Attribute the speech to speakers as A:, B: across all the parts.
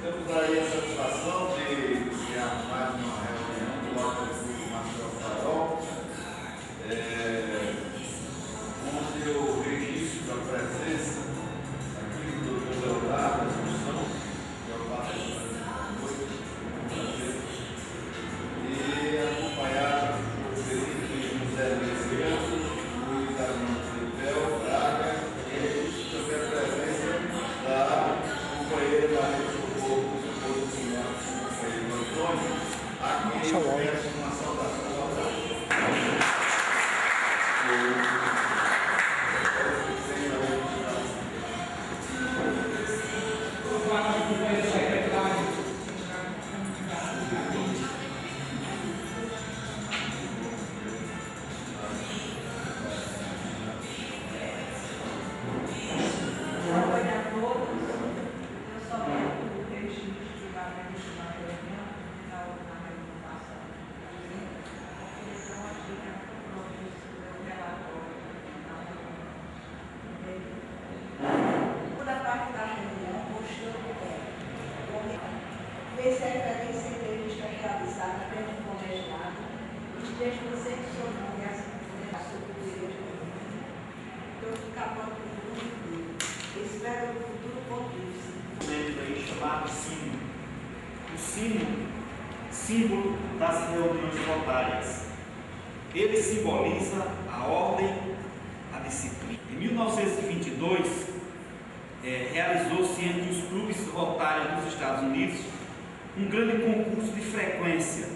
A: Temos aí a satisfação de armar uma reunião do Lote de Marcelo Farol, onde o registro da presença aqui do Dr. Leonardo, da Assunção, que é o palestrante da noite, e acompanhado por Felipe José Luiz, Luiz Armando Tripel, Braga, e também a presença da companheira Maria aqui eu peço uma saudação ao
B: Esse referência entrevista realizada pelo colegiado, os dias do sexo e as subdivisões do capítulo do espero do futuro pontífice.
C: Aí chamado sino. O sino, símbolo das reuniões rotárias. Ele simboliza a ordem, a disciplina. Em 1922, realizou-se entre os clubes rotários dos Estados Unidos um grande concurso de frequência,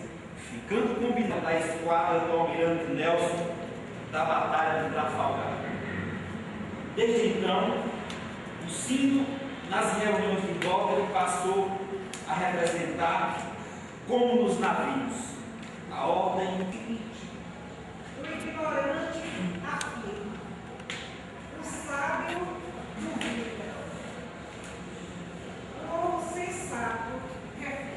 C: ficando combinado da esquadra do almirante Nelson da Batalha de Trafalgar. Desde então, o sino nas reuniões de Rotary passou a representar, como nos navios, a ordem.
B: O ignorante afirma, o sábio duvida, o sensato reflete.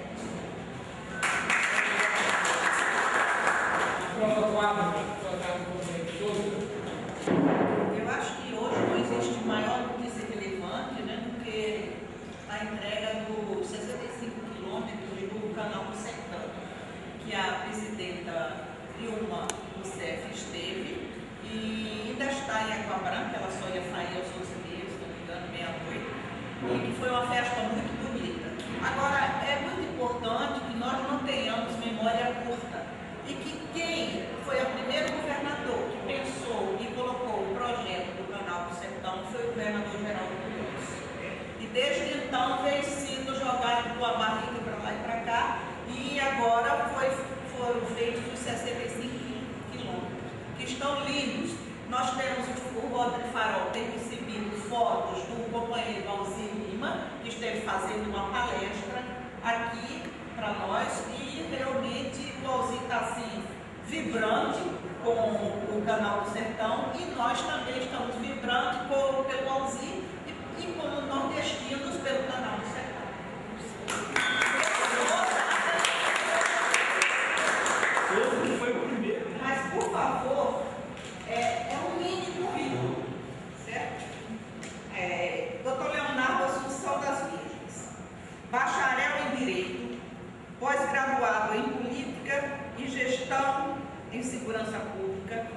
D: Eu acho que hoje não existe maior notícia relevante, né, do que a entrega dos 65 quilômetros do Canal do Sertão, que a presidenta Dilma Rousseff esteve e ainda está em Água Branca. Ela só ia sair aos 11 dias, se não me engano, meia-noite, e que foi uma festa muito bonita. Agora, é muito importante que nós não tenhamos memória curta e que quem foi o primeiro governador que pensou e colocou o projeto do Canal do Sertão foi o governador Geraldo Luiz. E desde então vem sido jogado com a barriga para lá e para cá, e agora foram feitos os 65 quilômetros, que estão lindos. Nós temos o Rodrigo Farol tem recebido fotos do companheiro Alzir Lima, que esteve fazendo uma palestra aqui para nós, e realmente o Alzir está assim, vibrante com o Canal do Sertão, e nós também estamos vibrando pelo Alzir e como nordestinos pelo Canal do Sertão.
C: Foi o primeiro.
D: Mas, por favor, é um mini currículo, certo? Dr. Leonardo Assunção das Virgens, bacharel em Direito, pós-graduado em Política e Gestão em Segurança Pública,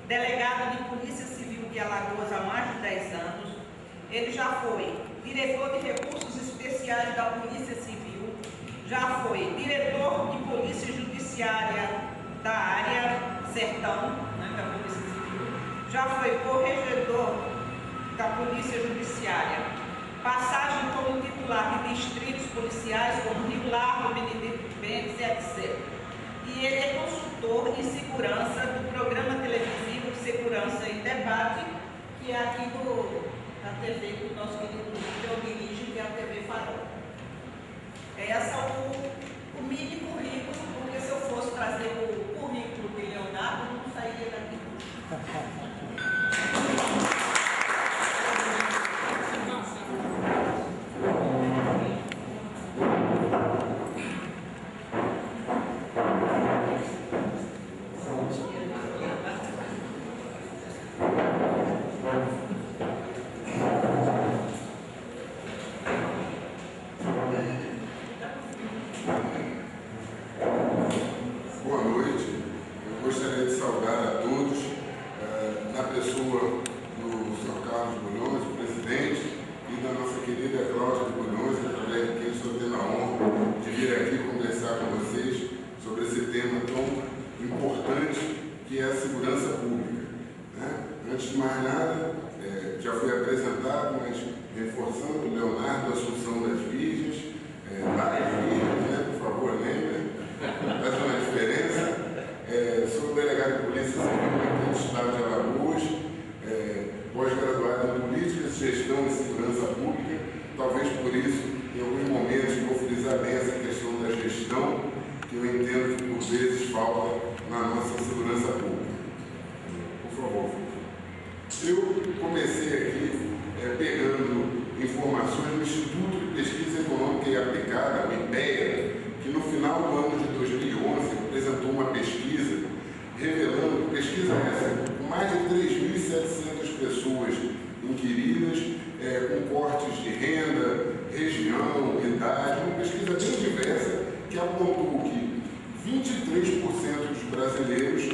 D: delegado de Polícia Civil de Alagoas há mais de 10 anos. Ele já foi diretor de Recursos Especiais da Polícia Civil, já foi diretor de Polícia Judiciária da área Sertão, né, da Polícia Civil, já foi corregedor da Polícia Judiciária, passagem como titular de distritos policiais como Rio Largo, Benedito Bentes, etc. E ele é consultor em segurança do programa televisivo de Segurança em Debate, que é aqui da TV que o nosso querido Lúcio dirige, que é a TV Farol. Esse é o mini currículo, porque se eu fosse trazer o currículo de Leonardo, não sairia daqui.
E: por isso, em alguns momentos, vou frisar bem essa questão da gestão, que eu entendo que por vezes falta na nossa segurança pública. Por favor. Eu comecei aqui pegando informações do Instituto de Pesquisa Econômica e Aplicada, o IPEA, que no final do ano de 2011 apresentou uma pesquisa revelando, pesquisa essa, com mais de 3.700 pessoas inquiridas, com cortes de renda, região, idade, uma pesquisa bem diversa, que apontou que 23% dos brasileiros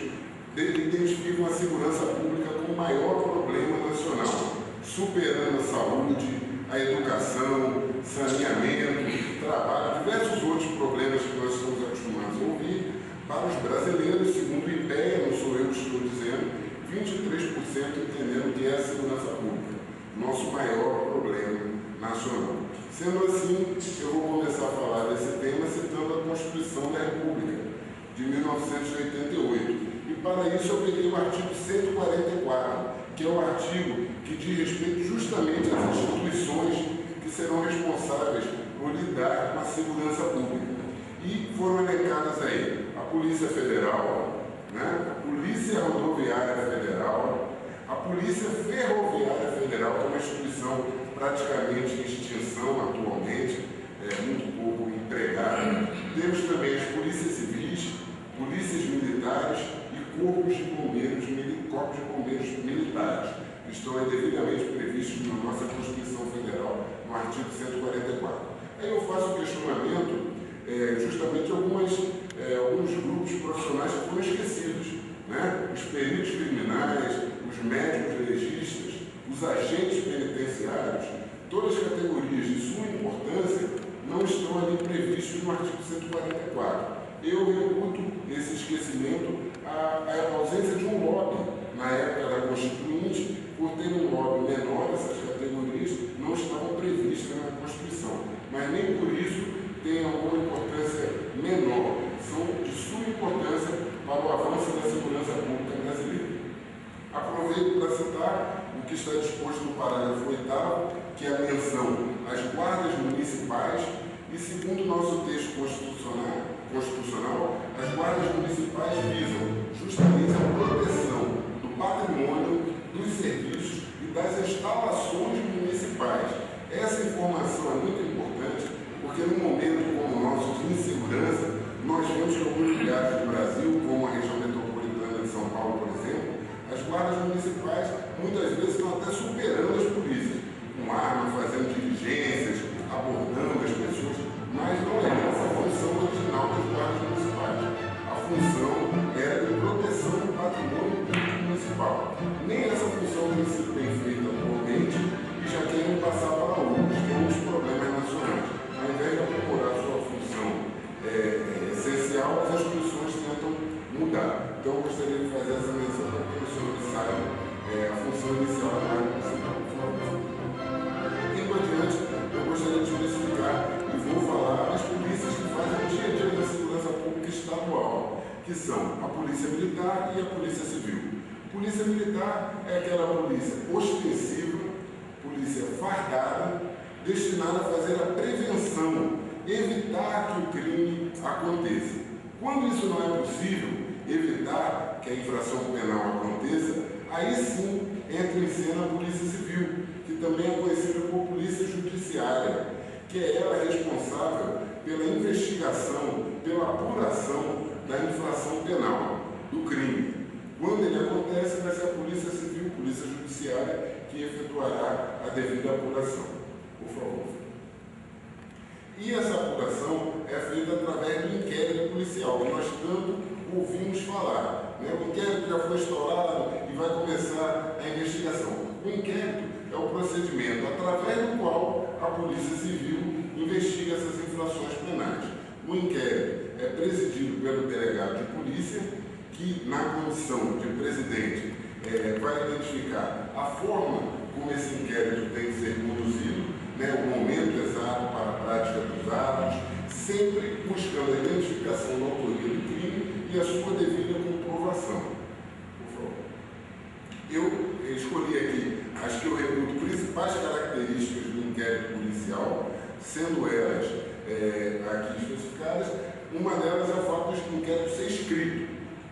E: identificam a segurança pública como o maior problema nacional, superando a saúde, a educação, saneamento, trabalho, diversos outros problemas que nós estamos acostumados a ouvir. Para os brasileiros, segundo o IPEA, não sou eu que estou dizendo, 23% entendendo que é a segurança pública, nosso maior problema nacional. Sendo assim, eu vou começar a falar desse tema citando a Constituição da República, de 1988. E para isso eu peguei o artigo 144, que é o artigo que diz respeito justamente às instituições que serão responsáveis por lidar com a segurança pública. E foram elencadas aí a Polícia Federal, a Polícia Rodoviária Federal, a Polícia Ferroviária Federal, que é uma instituição praticamente em extinção atualmente, muito pouco empregada. Temos também as polícias civis, polícias militares e corpos de bombeiros militares, que estão devidamente previstos na nossa Constituição Federal, no artigo 144. Aí eu faço o questionamento justamente alguns grupos profissionais que foram esquecidos, os peritos criminais, os médicos legistas, os agentes penitenciários, todas as categorias de suma importância não estão ali previstos no artigo 144. Eu reputo esse esquecimento à ausência de um lobby na época da Constituinte, por ter um lobby menor, essas categorias não estavam previstas na Constituição, mas nem por isso tem alguma importância menor, são de suma importância para o avanço da segurança pública brasileira. Aproveito para citar o que está disposto no parágrafo 8º, que é a menção às guardas municipais, e segundo o nosso texto constitucional, as guardas municipais visam justamente a proteção do patrimônio, dos serviços e das instalações municipais. Essa informação é muito importante, porque num momento como o nosso de insegurança, nós vemos que alguns lugares do Brasil, como a região metropolitana de São Paulo, por exemplo, as guardas municipais muitas vezes estão até superando as polícias, com arma, fazendo diligências, abordando as pessoas, mas não é essa a função original das guardas municipais. A função era de proteção do patrimônio público municipal. Nem essa função tem sido bem feita atualmente e já querem passar para outros, tem muitos problemas nacionais. Ao invés de aprimorar a sua função essencial, as instituições tentam mudar. Então, eu gostaria de fazer essa menção para que os senhores saibam a função inicial da guarda municipal. Indo adiante, eu gostaria de especificar e vou falar as polícias que fazem o dia a dia da segurança pública estadual, que são a Polícia Militar e a Polícia Civil. Polícia Militar é aquela polícia ostensiva, polícia fardada, destinada a fazer a prevenção, evitar que o crime aconteça. Quando isso não é possível, evitar que a infração penal aconteça, aí sim entra em cena a Polícia Civil, que também é conhecida como Polícia Judiciária, que é ela responsável pela investigação, pela apuração da infração penal, do crime. Quando ele acontece, vai ser a Polícia Civil, Polícia Judiciária, que efetuará a devida apuração. Por favor. E essa apuração é feita através do inquérito policial, que nós tanto ouvimos falar. O inquérito já foi instaurado e vai começar a investigação. O inquérito é o procedimento através do qual a Polícia Civil investiga essas infrações penais. O inquérito é presidido pelo delegado de polícia, que, na condição de presidente, vai identificar a forma como esse inquérito tem que ser conduzido, o momento exato para a prática dos atos, sempre buscando a identificação da autoria do crime e a sua devida comprovação. Por favor. Eu escolhi aqui as que eu reputo principais características do inquérito policial, sendo elas aqui especificadas. Uma delas é o fato do inquérito ser escrito.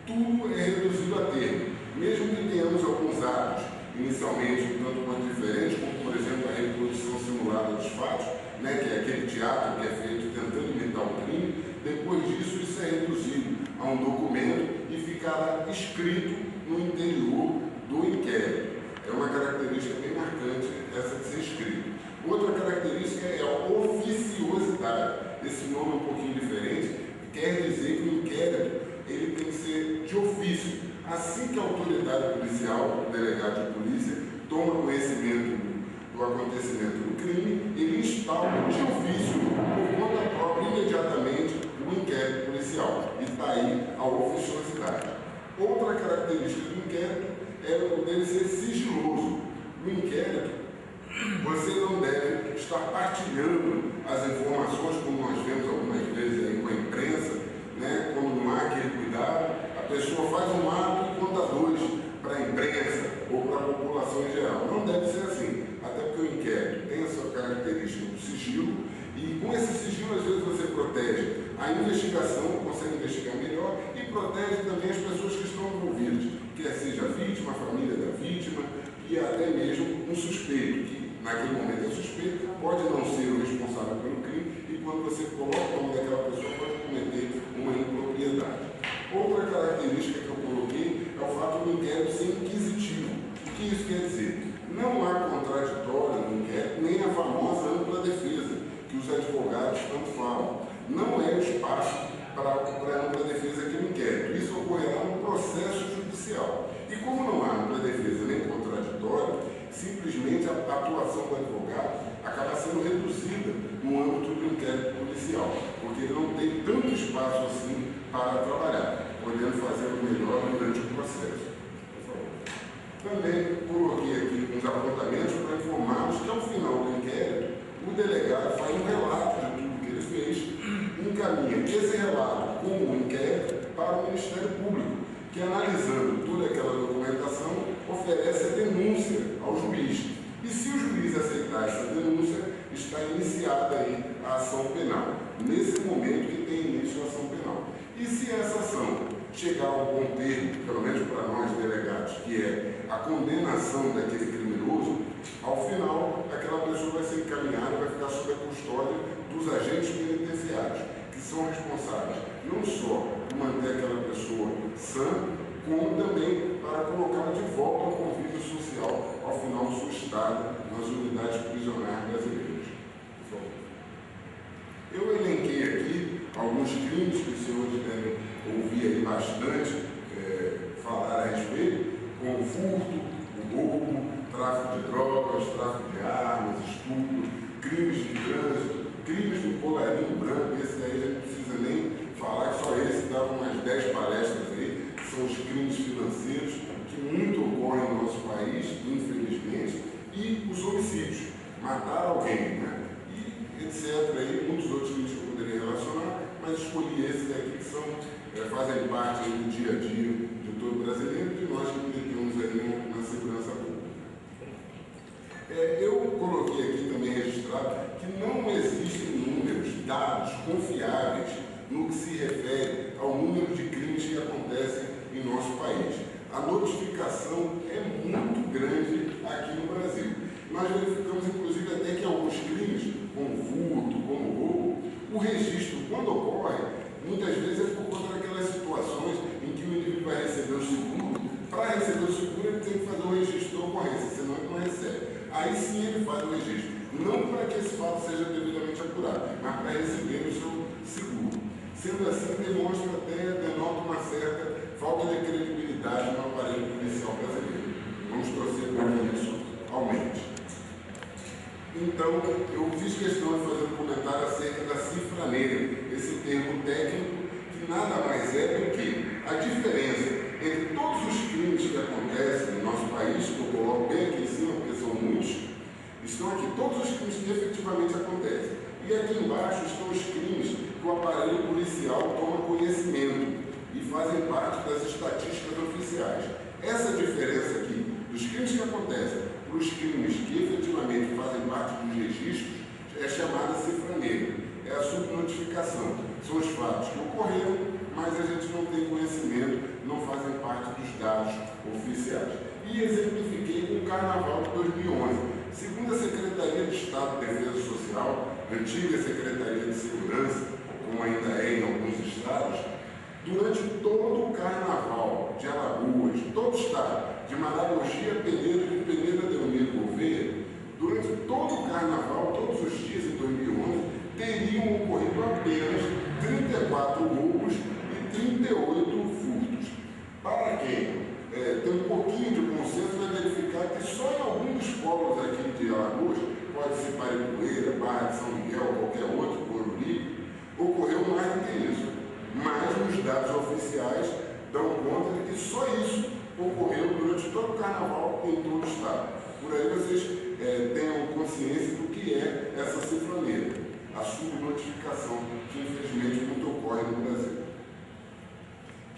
E: Tudo é reduzido a termo. Mesmo que tenhamos alguns atos, inicialmente, um tanto quanto diferentes, como, por exemplo, a reprodução simulada dos fatos, né, que é aquele teatro que é feito tentando imitar o crime, depois disso isso é reduzido a um documento e ficará escrito no interior do inquérito. É uma característica bem marcante essa de ser escrito. Outra característica é a oficiosidade. Esse nome é um pouquinho diferente, quer dizer que o inquérito ele tem que ser de ofício. Assim que a autoridade policial, o delegado de polícia, toma conhecimento do acontecimento do crime, ele instaura de ofício, por conta própria, imediatamente, o inquérito policial. E está aí a oficiosidade. Outra característica do inquérito é o dele ser sigiloso. No inquérito, você não deve estar partilhando as informações, como nós vemos algumas vezes aí com a imprensa, né? Quando não há aquele cuidado, a pessoa faz um ato e conta dois para a imprensa ou para a população em geral. Não deve ser assim, até porque o inquérito tem a sua característica do sigilo, e com esse sigilo, às vezes, você protege a investigação, consegue investigar melhor, e protege também as pessoas que estão envolvidas, quer seja a vítima, a família da vítima, e até mesmo um suspeito, que naquele momento é suspeito, pode não ser o responsável pelo crime, e quando você coloca o nome daquela pessoa, pode cometer uma impropriedade. Outra característica que eu coloquei é o fato do inquérito ser inquisitivo. O que isso quer dizer? Não há contraditório no inquérito, nem a famosa ampla defesa, que os advogados tanto falam. Não é o espaço para a ampla defesa aqui no inquérito. Isso ocorrerá no processo judicial. E como não há ampla defesa nem contraditório, simplesmente a atuação do advogado acaba sendo reduzida no âmbito do inquérito policial, porque ele não tem tanto espaço assim para trabalhar, podendo fazer o melhor durante o processo. Por favor. Também coloquei aqui uns apontamentos para informarmos que, ao final do inquérito, o delegado faz um relato de tudo que ele fez, encaminha esse relato como um inquérito para o Ministério Público, que, analisando toda aquela documentação, oferece a denúncia ao juiz. E se o juiz aceitar essa denúncia, está iniciada aí a ação penal, nesse momento que tem início a ação penal. E se essa ação chegar a um bom termo, pelo menos para nós delegados, que é a condenação daquele criminoso, ao final, aquela pessoa vai ser encaminhada, vai ficar sob a custódia dos agentes penitenciários, que são responsáveis não só por manter aquela pessoa sã, como também para colocá-la de volta ao convívio social ao final do seu estado nas unidades prisionais brasileiras. Por favor. Eu elenquei aqui alguns crimes que os senhores devem ouvir aí bastante falar a respeito, como o furto, o roubo, tráfico de drogas, tráfico de armas, estupro, crimes de trânsito, crimes do colarinho branco. Esse daí a gente não precisa nem falar, que só esse dava umas 10 palestras aí. São os crimes financeiros que muito ocorrem no nosso país, infelizmente, e os homicídios, matar alguém, né? E etc. Aí, muitos outros crimes que eu poderia relacionar, mas escolhi esses aqui que são, fazem parte aí do dia a dia de todo brasileiro e de nós que militamos aí na segurança pública. Eu coloquei aqui também registrado que não existem números, dados confiáveis no que se refere ao número de crimes que acontecem em nosso país. A notificação é muito grande aqui no Brasil. Nós verificamos, inclusive, até que alguns crimes, como furto, como roubo, o registro, quando ocorre, muitas vezes é por conta daquelas situações em que o indivíduo vai receber o seguro. Para receber o seguro, ele tem que fazer o registro da ocorrência, senão ele não recebe. Aí sim ele faz o registro. Não para que esse fato seja devidamente apurado, mas para receber o seu seguro. Sendo assim, denota uma certa falta de credibilidade no aparelho policial brasileiro. Vamos torcer para que isso aumente. Então, eu fiz questão de fazer um comentário acerca da cifra negra, esse termo técnico, que nada mais é do que a diferença entre todos os crimes que acontecem no nosso país, que eu coloco bem aqui em cima, porque são muitos, estão aqui todos os crimes que efetivamente acontecem. E aqui embaixo estão os crimes que o aparelho policial toma conhecimento e fazem parte das estatísticas oficiais. Essa diferença aqui, dos crimes que acontecem para os crimes que efetivamente fazem parte dos registros, é chamada cifra negra, é a subnotificação. São os fatos que ocorreram, mas a gente não tem conhecimento, não fazem parte dos dados oficiais. E exemplifiquei com o Carnaval de 2011. Segundo a Secretaria de Estado de Defesa Social, antiga Secretaria de Segurança, como ainda é em alguns estados, durante todo o Carnaval de Alagoas, todo o estado, de Maragogi a Peneira, de Peneira a Delmiro Gouveia, durante todo o Carnaval, todos os dias em 2011, teriam ocorrido apenas 34 roubos e 38 furtos. Para quem tem um pouquinho de bom senso, vai verificar que só em alguns polos aqui de Alagoas, pode ser Paripueira, Barra de São Miguel, qualquer outro, Coruri, ocorreu mais do que isso. Mas os dados oficiais dão conta de que só isso ocorreu durante todo o Carnaval em todo o estado. Por aí vocês tenham consciência do que é essa cifra negra, a subnotificação, que infelizmente muito ocorre no Brasil.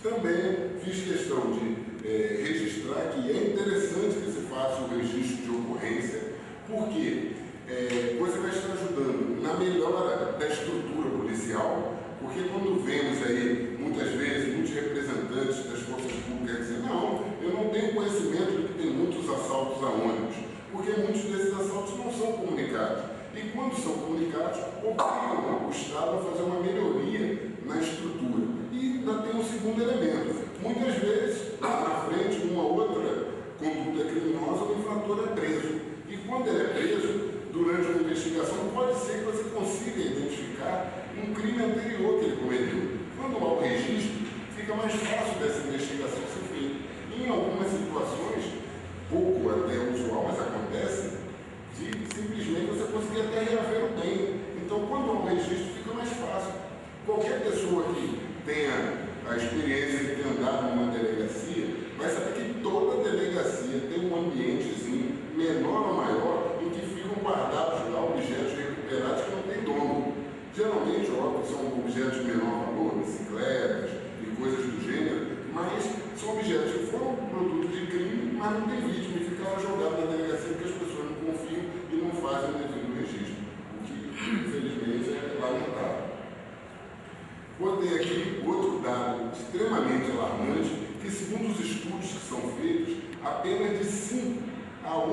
E: Também fiz questão de registrar que é interessante que se faça o registro de ocorrência, porque você vai estar ajudando na melhora da estrutura policial, porque quando vemos aí, muitas vezes, muitos representantes das forças públicas dizem, não, eu não tenho conhecimento de que tem muitos assaltos a ônibus, porque muitos desses assaltos não são comunicados. E quando são comunicados, obrigam o Estado a fazer uma melhoria na estrutura. E ainda tem um segundo elemento. Muitas vezes, lá na frente, uma outra conduta criminosa, o infrator é preso. E quando ele é preso, durante uma investigação, pode ser que você consiga identificar um crime anterior que ele cometeu. Quando há o registro, fica mais fácil dessa investigação ser feita. Em algumas situações, pouco até usual, mas acontece, de simplesmente você conseguir até reaver o bem. Então, quando há um registro, fica mais fácil. Qualquer pessoa que tenha a experiência de ter andado numa delegacia, vai saber que toda delegacia tem um ambientezinho, menor ou maior, em que ficam guardados lá objetos recuperados que não tem dono. Geralmente, óbvio, são objetos de menor valor, bicicletas e coisas do gênero, mas são objetos que foram produto de crime, mas não tem vítima e ficaram jogados na delegacia porque as pessoas não confiam e não fazem o devido registro, o que, infelizmente, é lamentável. Botei aqui outro dado extremamente alarmante, que segundo os estudos que são feitos, apenas de 5 a 8%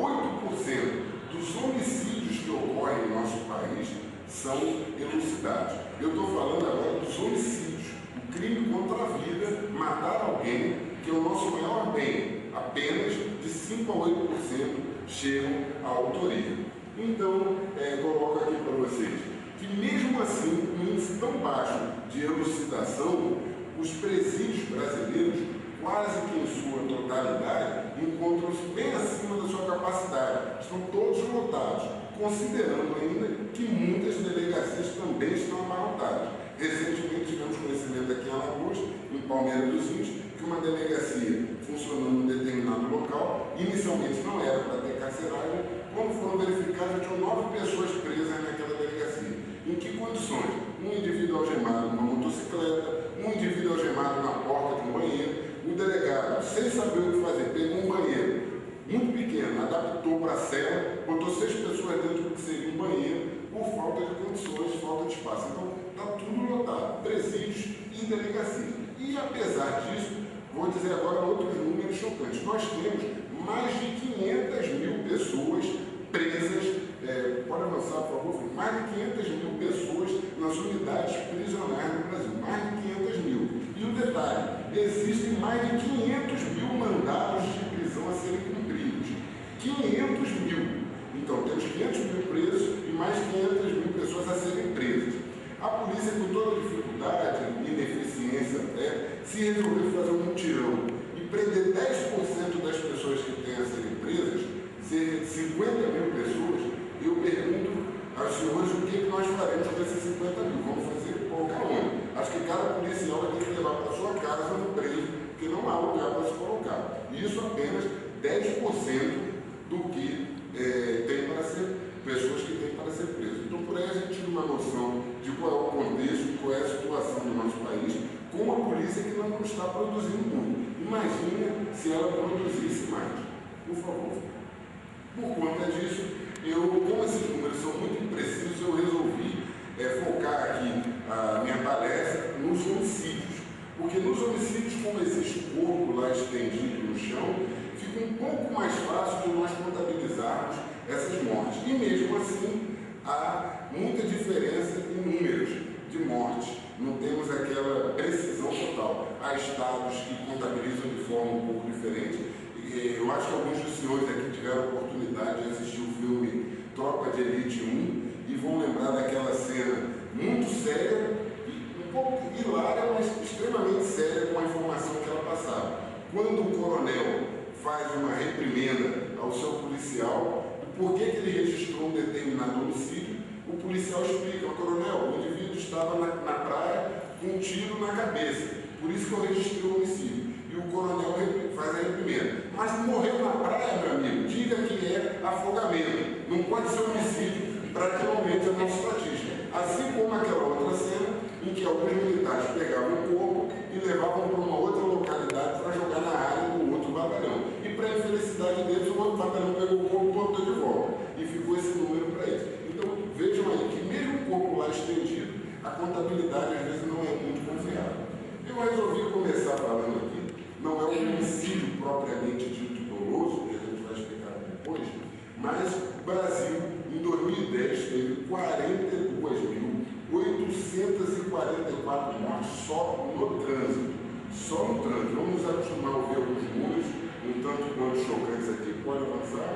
E: dos homicídios que ocorrem no nosso país são elucidados. Eu estou falando agora dos homicídios, o crime contra a vida, matar alguém, que é o nosso maior bem. Apenas de 5 a 8% chegam à autoria. Então, coloco aqui para vocês que mesmo assim, um índice tão baixo de elucidação, os presídios brasileiros, quase que em sua totalidade, encontram-se bem acima da sua capacidade. Estão todos lotados, considerando ainda que muitas delegacias também estão abarrotadas. Recentemente tivemos conhecimento aqui em Alagoas, em Palmeira dos Índios, que uma delegacia funcionando em determinado local, inicialmente não era para ter carceragem, quando foram verificadas, tinham 9 pessoas presas naquela delegacia. Em que condições? Um indivíduo algemado numa motocicleta, um indivíduo algemado na porta de um banheiro, o delegado, sem saber o que fazer, pegou um banheiro muito pequeno, adaptou para a cela, botou 6 pessoas dentro do que seria um banheiro, por falta de condições, falta de espaço. Então, está tudo lotado, presídios e delegacias. E, apesar disso, vou dizer agora outros números chocantes. Nós temos mais de 500 mil pessoas presas, pode avançar, por favor, mais de 500 mil pessoas nas unidades prisionais no Brasil, mais de 500 mil. E o detalhe, existem mais de 500 mil mandados de prisão a serem cumpridos. 500 mil. Então, temos 500 mil presos e mais 500 mil pessoas a serem presas. A polícia, com toda dificuldade, ineficiência até, se resolveu fazer um mutirão e prender 10% das pessoas que têm a serem presas, cerca de 50 mil pessoas. Eu pergunto aos senhores o que nós faremos com esses 50 mil. Vamos fazer qualquer um. Acho que cada policial vai ter que levar para sua casa no preso, porque não há lugar para se colocar. Isso apenas 10% do que tem para ser, pessoas que têm para ser presas. Então, por aí a gente tem uma noção de qual é o contexto, qual é a situação do nosso país, com uma polícia que não está produzindo muito. Imagina se ela produzisse mais. Por favor. Por conta disso, como esses números são muito imprecisos, eu resolvi focar aqui a minha palestra nos homicídios. Porque nos homicídios, como existe corpo lá estendido no chão, fica um pouco mais fácil de nós contabilizarmos essas mortes. E mesmo assim, há muita diferença em números de mortes. Não temos aquela precisão total. Há estados que contabilizam de forma um pouco diferente. Eu acho que alguns dos senhores aqui tiveram a oportunidade de assistir o filme Tropa de Elite 1 e vão lembrar daquela cena muito séria, um pouco hilária, mas extremamente séria com a informação que ela passava. Quando o coronel faz uma reprimenda ao seu policial, por que ele registrou um determinado homicídio, o policial explica: coronel, o indivíduo estava na praia com um tiro na cabeça, por isso que eu registrei o homicídio. E o coronel faz a reprimenda: mas morreu na praia, meu amigo, diga que é afogamento, não pode ser homicídio para que aumente a nossa estatística. Assim como aquela outra cena em que alguns militares pegavam o corpo e levavam para uma outra localidade para jogar na área do outro batalhão. E para a infelicidade deles, o outro batalhão pegou o corpo e botou de volta. E ficou esse número para eles. Então vejam aí que mesmo o corpo lá estendido, a contabilidade às vezes não é muito confiável. Eu resolvi começar falando aqui, não é um homicídio propriamente dito doloso, que a gente vai explicar depois, mas o Brasil, em 2010, teve 42.844 mortes só no trânsito. Só no trânsito. Vamos nos acostumar a ver alguns números, um tanto quanto chocantes aqui, pode avançar.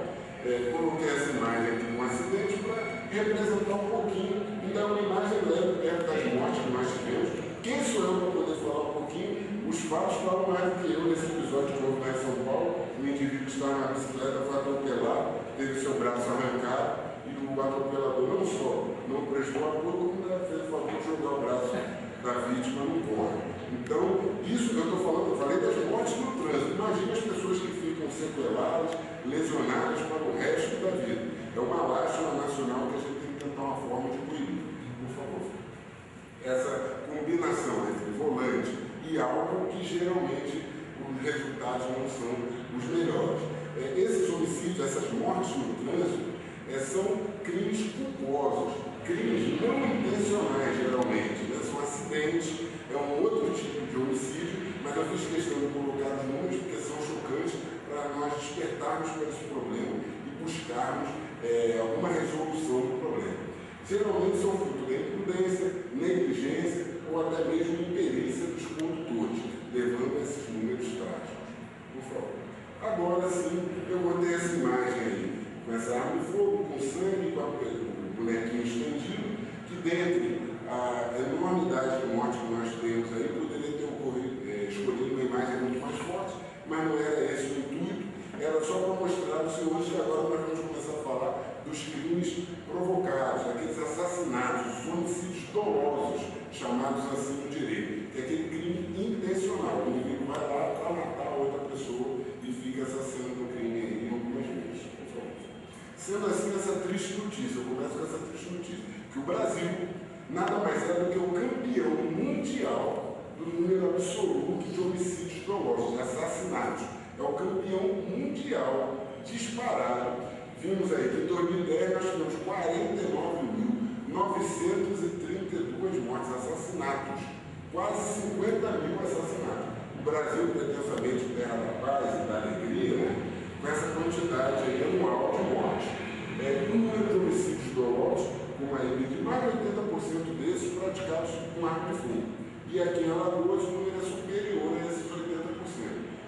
E: Coloquei essa imagem aqui de um acidente para representar um pouquinho e dar uma imagem leve perto das mortes que nós tivemos. Quem sou eu para poder falar um pouquinho? Os fatos falam mais do que eu nesse episódio que houve lá em São Paulo. Um indivíduo que estava na bicicleta foi atropelado, teve seu braço arrancado e o atropelador não só não prestou apoio, como ainda fez o favor de jogar o braço da vítima no corpo. Então, isso que eu estou falando, eu falei das mortes no trânsito. Imagina as pessoas que ficam sequeladas, lesionadas para o resto da vida. É uma lástima nacional que a gente tem que tentar uma forma de proibir. Por favor. Essa combinação entre volante e álcool, que geralmente os resultados não são os melhores. Esses homicídios, essas mortes no trânsito, são crimes culposos, crimes não intencionais, geralmente. São acidentes, é um outro tipo de homicídio, mas eu fiz questão de colocar os números porque são chocantes para nós despertarmos para esse problema e buscarmos alguma resolução do problema. Geralmente são fruto da imprudência, negligência ou até mesmo imperícia dos condutores, levando a esses números trágicos. Por favor. Agora sim, eu botei essa imagem aí, com essa arma de fogo, com sangue, com o bonequinho estendido, que dentre a enormidade de morte que nós temos aí, poderia ter escolhido uma imagem muito mais forte, mas não era esse o intuito, era só para mostrar para os senhores que agora nós vamos começar a falar dos crimes provocados, aqueles assassinatos, os homicídios dolosos, chamados assim no direito, que é aquele crime intencional. O indivíduo vai lá para matar outra pessoa e fica assassinando o crime aí algumas vezes. Sendo assim, essa triste notícia, eu começo com essa triste notícia, que o Brasil nada mais é do que o campeão mundial do número absoluto de homicídios dolosos, de assassinatos. É o campeão mundial disparado. Vimos aí que em 2010 nós tivemos 49.932 mortes, assassinatos, quase 50 mil assassinatos. O Brasil, pretensamente terra da paz e da alegria, né? Com essa quantidade aí anual de mortes. O número de homicídios dolosos, como aí de mais de 80% desses praticados com arma de fogo. E aqui em Alagoas o número é superior a esses 80%.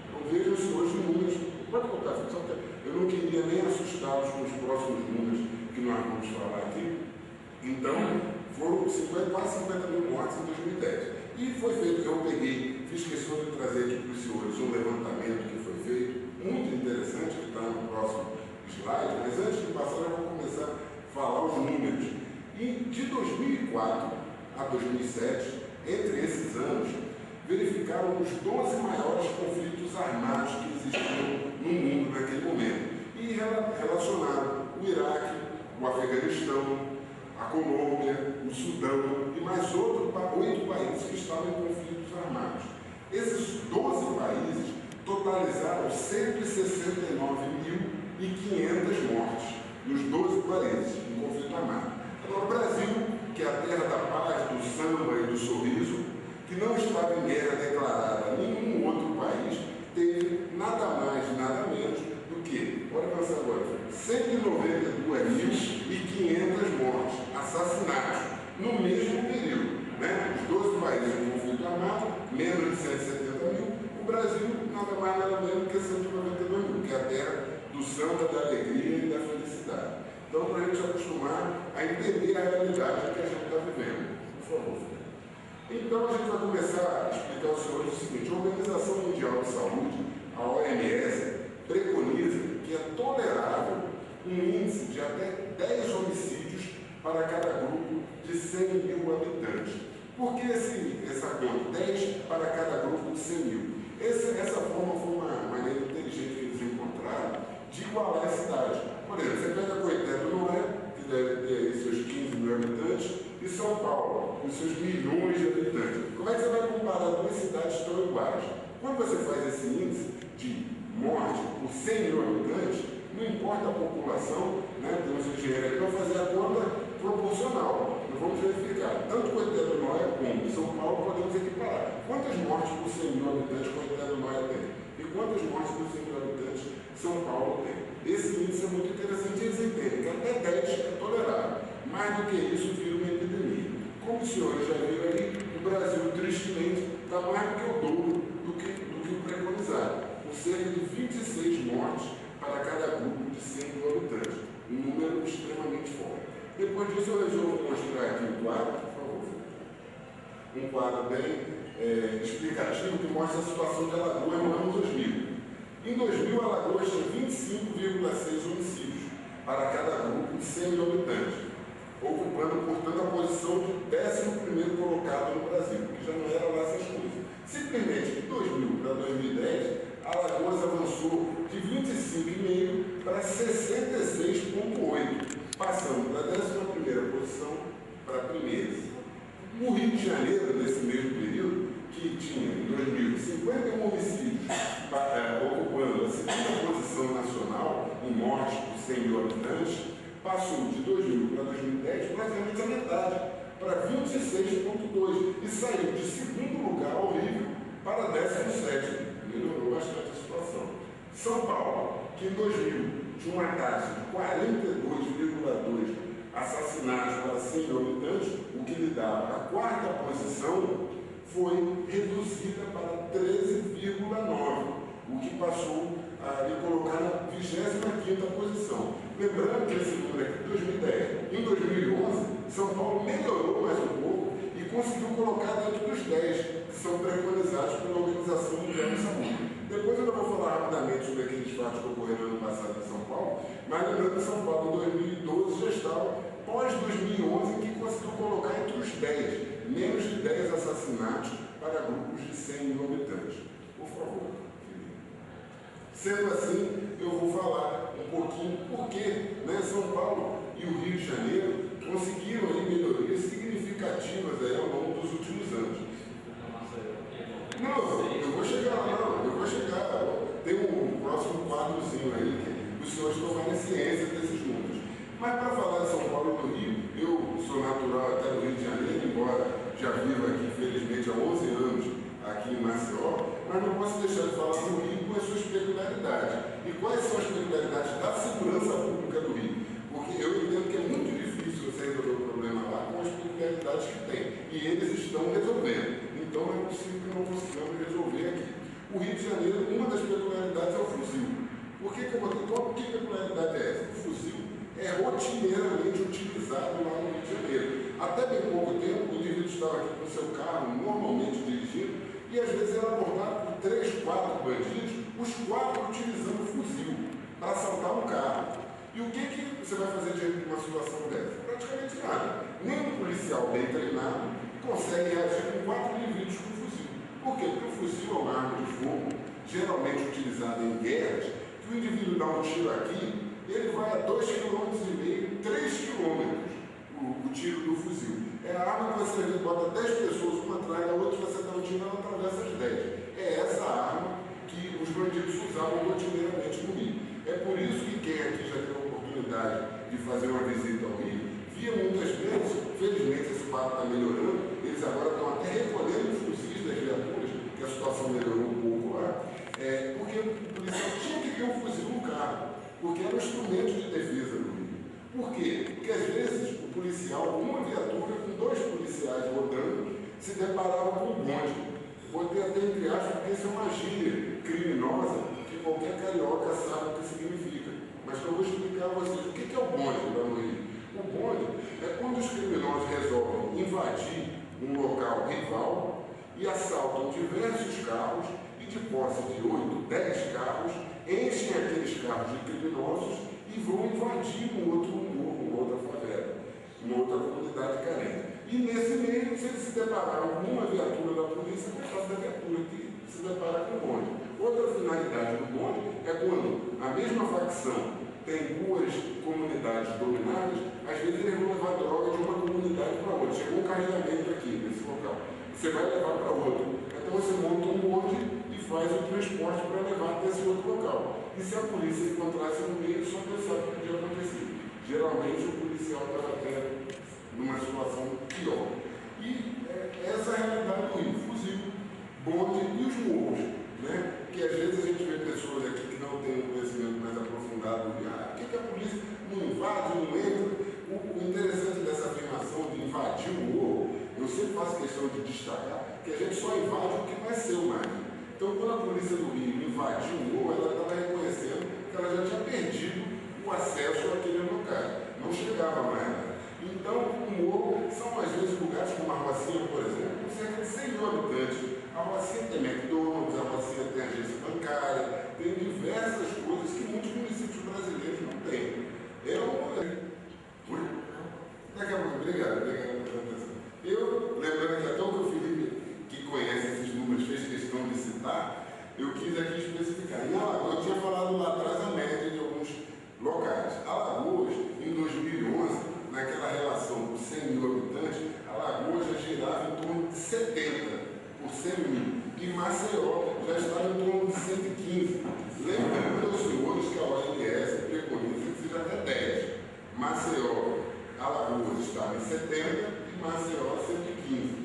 E: Então vejam se hoje os números. Pode colocar, eu não queria nem assustá-los com os próximos números que nós vamos falar aqui. Então, foram quase 50 mil mortes em 2010. E foi feito, eu fiz questão de trazer aqui para os senhores um levantamento que foi feito, muito interessante, que está no próximo slide, mas antes de passar eu vou começar a falar os números. E de 2004 a 2007, entre esses anos, verificaram os 12 maiores conflitos armados que existiam no mundo naquele momento. E relacionaram o Iraque, o Afeganistão, a Colômbia, o Sudão e mais 8 países que estavam em conflitos armados. Esses 12 países totalizaram 169.500 mortes. nos 12 países em conflito armado. Agora, o Brasil, que é a terra da paz, do samba e do sorriso, que não estava em guerra declarada a nenhum outro país, teve nada mais, nada menos do que, bora pensar agora, 192.500 mortes, assassinatos, no mesmo período. Né? Os 12 países em conflito armado, menos de 170 mil, o Brasil nada mais, nada menos que 192 mil, que é a terra do samba, da alegria e da felicidade. Então, para a gente acostumar a entender a realidade que a gente está vivendo. Por favor. Então, a gente vai começar a explicar ao senhor o seguinte: a Organização Mundial de Saúde, a OMS, preconiza que é tolerável um índice de até 10 homicídios para cada grupo de 100 mil habitantes. Por que essa conta? 10 para cada grupo de 100 mil. Essa forma foi uma maneira inteligente que eles encontraram de igualar a cidade. Por exemplo, você pega Coité do Noé, que deve ter aí seus 15 mil habitantes, e São Paulo, com seus milhões de habitantes. Como é que você vai comparar duas cidades tão iguais? Quando você faz esse índice de morte por 100 mil habitantes, não importa a população, né? Temos um engenheiro aqui para fazer a conta proporcional. Nós vamos verificar. Tanto Coité do Noé como São Paulo podemos equiparar. Quantas mortes por 100 mil habitantes Coité do Noé tem? E quantas mortes por 100 mil habitantes São Paulo tem? Esse índice é muito interessante. Eles entendem que até 10 é tolerável. Mais do que isso, vira uma epidemia. Como os senhores já viram aí, o Brasil, tristemente, está mais do que o dobro do que o preconizado, com cerca de 26 mortes para cada grupo de 100 mil habitantes. Um número extremamente forte. Depois disso, eu resolvo mostrar aqui um quadro, por favor. Um quadro bem explicativo que mostra a situação de Alagoas no ano 2000. Em 2000, Alagoas tinha 25,6 homicídios para cada grupo de 100 mil habitantes, ocupando, portanto, a posição de 11º colocado no Brasil, que já não era lá essas coisas. Simplesmente, de 2000 para 2010, Alagoas avançou de 25,5 para 66,8, passando da 11ª posição para a primeira. O Rio de Janeiro, nesse mesmo período, que tinha, em 2000, 51 homicídios, ocupando a 2ª posição nacional em mortes por 100 mil habitantes, passou de 2000 para 2010 praticamente a metade, para 26,2, e saiu de 2º lugar horrível para 17º. Melhorou bastante a situação. São Paulo, que em 2000 tinha uma taxa de 42,2 assassinatos para 100 mil habitantes, o que lhe dava a 4ª posição, foi reduzida para 13,9, o que passou a lhe colocar na 25ª posição. Lembrando que esse número aqui de 2010. Em 2011, São Paulo melhorou mais um pouco e conseguiu colocar dentro dos 10 que são preconizados pela Organização Mundial de Saúde. Depois eu não vou falar rapidamente sobre aqueles fatos que ocorreram no passado em São Paulo, mas lembrando que São Paulo em 2012 já estava pós-2011, que conseguiu colocar entre os 10, menos de 10 assassinatos para grupos de 100 mil habitantes. Por favor. Sendo assim, eu vou falar um pouquinho por que São Paulo e o Rio de Janeiro conseguiram aí melhorias significativas aí ao longo dos últimos anos. Não, eu vou chegar lá, eu vou chegar. Tem um próximo quadrozinho aí que os senhores tomarem ciência desses números. Mas para falar de São Paulo e do Rio, eu sou natural até do Rio de Janeiro, embora já viva aqui, infelizmente, há 11 anos aqui em Maceió, mas não posso deixar de falar do Rio com as suas peculiaridades. E quais são as peculiaridades da segurança pública do Rio? Porque eu entendo que é muito difícil você resolver o problema lá com as peculiaridades que tem. E eles estão resolvendo. Então é possível que não consigamos resolver aqui. O Rio de Janeiro, uma das peculiaridades é o fuzil. Por que peculiaridade é essa? O fuzil é rotineiramente utilizado lá no Rio de Janeiro. Até bem pouco tempo, o indivíduo estava aqui com o seu carro, normalmente dirigindo, e às vezes era abordado por 3, 4 bandidos, os 4 utilizando o fuzil para assaltar um carro. E o que você vai fazer diante de uma situação dessa? Praticamente nada. Nem um policial bem treinado consegue reagir com 4 indivíduos com fuzil. Por quê? Porque o fuzil é uma arma de fogo, geralmente utilizada em guerras, que o indivíduo dá um tiro aqui, ele vai a 2,5 km, 3 km, o tiro do fuzil. É a arma que você bota 10 pessoas, uma atrás da outra, você dá um tiro, ela atravessa as 10. É essa arma que os bandidos usavam rotineiramente no Rio. É por isso que quem aqui já teve a oportunidade de fazer uma visita ao Rio, via muitas vezes, felizmente esse quadro está melhorando, eles agora estão até recolhendo os fuzis das viaturas, que a situação melhorou um pouco lá, porque o policial tinha que ter um fuzil no carro, porque era um instrumento de defesa do Rio. Por quê? Porque às vezes o policial, uma viatura com 2 policiais rodando, se deparava com um bonde. Botei até entre aspas, porque isso é uma gíria criminosa que qualquer carioca sabe o que significa. Mas eu vou explicar a vocês o que é o bonde lá no Rio. O bonde é quando os criminosos resolvem invadir um local rival e assaltam diversos carros e de posse de 8, 10 carros, enchem aqueles carros de criminosos e vão invadir um outro morro, uma outra favela, uma outra comunidade carente. E nesse meio, se eles se depararam com uma viatura da polícia, é por causa da viatura que se depara com o bonde. Outra finalidade do bonde é quando a mesma facção tem 2 comunidades dominadas, às vezes eles vão levar droga de uma comunidade para outra. Chegou um carregamento aqui nesse local, você vai levar para outro. Então você monta um bonde e faz o transporte para levar até esse outro local. E se a polícia encontrasse no meio, só Deus sabe o que podia acontecer. Geralmente o policial estava até numa situação pior. E essa é a realidade do Rio, fuzil, bonde e os morros, né? Que às vezes a gente vê pessoas aqui que não têm um conhecimento mais aprofundado de por que a polícia não invade, não entra. O interessante dessa afirmação de invadir o morro, eu sempre faço questão de destacar que a gente só invade o que não é seu mais. Então, quando a polícia do Rio invadiu o morro, ela estava reconhecendo que ela já tinha perdido o acesso àquele local, não chegava mais nada. Então, o morro são às vezes lugares como a Rocinha, por exemplo, com cerca de 100 mil habitantes. A Rocinha tem McDonald's, a Rocinha tem agência bancária, tem diversas coisas que muitos municípios brasileiros não têm. Daqui a pouco, obrigado pela apresentação. Eu, lembrando que até o meu Felipe, que conhece esses números, fez questão de citar, eu quis aqui especificar. Em Alagoas, eu tinha falado lá atrás a média de alguns locais. Alagoas, em 2011, naquela relação com 100 mil habitantes, Alagoas já girava em torno de 70 por 100 mil. E Maceió já estava em torno de 115. Lembrando aos senhores que a OMS preconiza que seja até 10. Maceió, Alagoas estava em 70 e Maceió 115.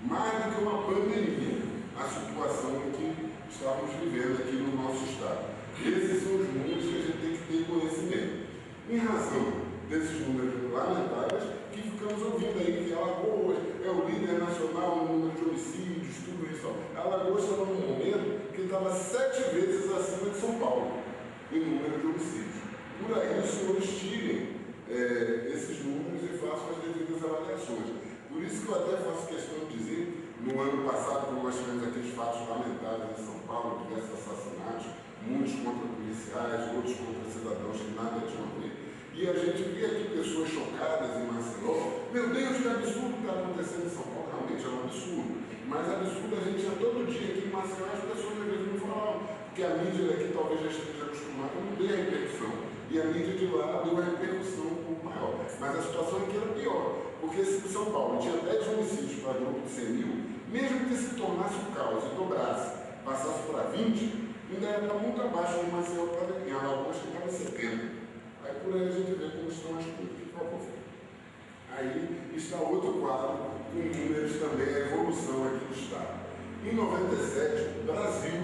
E: Mais do que uma pandemia, a situação em que estamos vivendo aqui no nosso estado. Esses são os números que a gente tem que ter conhecimento. Em razão desses números lamentáveis, que ficamos ouvindo aí que Alagoas é o líder nacional no número de homicídios, tudo isso. Alagoas estava num momento que estava 7 vezes acima de São Paulo em número de homicídios. Por aí os senhores tirem esses números e façam as devidas avaliações. Por isso que eu até faço questão de dizer, no ano passado, quando nós tivemos aqueles fatos lamentáveis em São Paulo, diversos assassinatos, muitos contra policiais, outros contra cidadãos que nada tinham a ver. E a gente vê aqui pessoas chocadas em Maceió. Meu Deus, que absurdo está acontecendo em São Paulo. Realmente é um absurdo. Mas absurdo a gente é todo dia aqui em Maceió, as pessoas às vezes não falam, porque a mídia daqui talvez já esteja acostumada, não dê a repercussão. E a mídia de lá deu uma repercussão um pouco maior. Mas a situação aqui era pior. Porque se em São Paulo tinha 10 homicídios para grupo de 100 mil, mesmo que se tornasse o caos e dobrasse, passasse para 20, ainda era muito abaixo de Maceió, em Alagoas, que estava em 70. Aí por aí a gente vê como estão as coisas, por favor. Aí está outro quadro com números também, a evolução aqui do Estado. Em 97, o Brasil